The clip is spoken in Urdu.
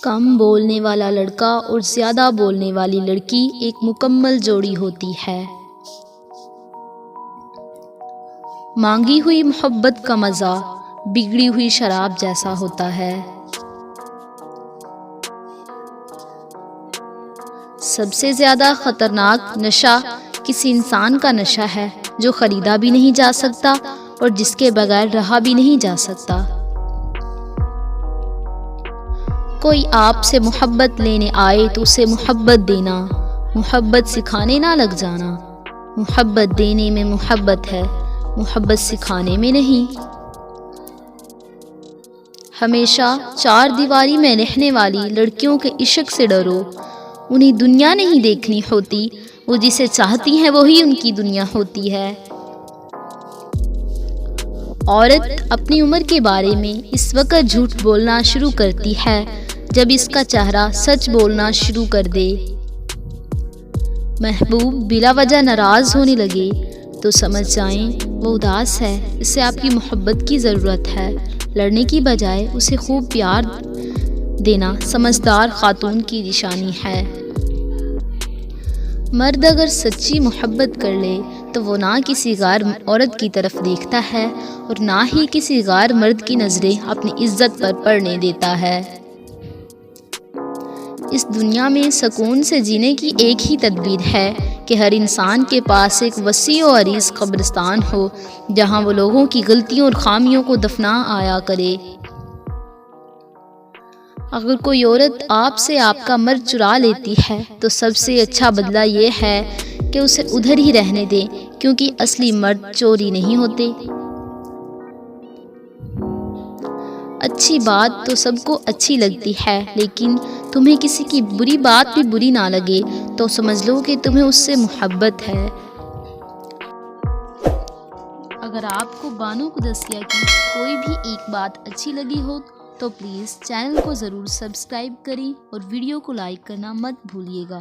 کم بولنے والا لڑکا اور زیادہ بولنے والی لڑکی ایک مکمل جوڑی ہوتی ہے۔ مانگی ہوئی محبت کا مزہ بگڑی ہوئی شراب جیسا ہوتا ہے۔ سب سے زیادہ خطرناک نشہ کسی انسان کا نشہ ہے جو خریدا بھی نہیں جا سکتا اور جس کے بغیر رہا بھی نہیں جا سکتا۔ کوئی آپ سے محبت لینے آئے تو اسے محبت دینا، محبت سکھانے نہ لگ جانا۔ محبت دینے میں محبت ہے، محبت سکھانے میں نہیں۔ ہمیشہ چار دیواری میں رہنے والی لڑکیوں کے عشق سے ڈرو، انہیں دنیا نہیں دیکھنی ہوتی، وہ جسے چاہتی ہیں وہی ان کی دنیا ہوتی ہے۔ عورت اپنی عمر کے بارے میں اس وقت جھوٹ بولنا شروع کرتی ہے جب اس کا چہرہ سچ بولنا شروع کر دے۔ محبوب بلا وجہ ناراض ہونے لگے تو سمجھ جائیں وہ اداس ہے، اسے آپ کی محبت کی ضرورت ہے۔ لڑنے کی بجائے اسے خوب پیار دینا سمجھدار خاتون کی نشانی ہے۔ مرد اگر سچی محبت کر لے تو وہ نہ کسی غیر عورت کی طرف دیکھتا ہے اور نہ ہی کسی غیر مرد کی نظریں اپنی عزت پر پڑنے دیتا ہے۔ اس دنیا میں سکون سے جینے کی ایک ہی تدبیر ہے کہ ہر انسان کے پاس ایک وسیع و عریض قبرستان ہو جہاں وہ لوگوں کی غلطیوں اور خامیوں کو دفنا آیا کرے۔ اگر کوئی عورت آپ سے آپ کا مرد چرا لیتی ہے تو سب سے اچھا بدلہ یہ ہے کہ اسے ادھر ہی رہنے دیں، کیونکہ اصلی مرد چوری نہیں ہوتے۔ اچھی بات تو سب کو اچھی لگتی ہے، لیکن تمہیں کسی کی بری بات بھی بری نہ لگے تو سمجھ لو کہ تمہیں اس سے محبت ہے۔ اگر آپ کو بانو قدسیہ کی کوئی بھی ایک بات اچھی لگی ہو تو پلیز چینل کو ضرور سبسکرائب کریں اور ویڈیو کو لائک کرنا مت بھولیے گا۔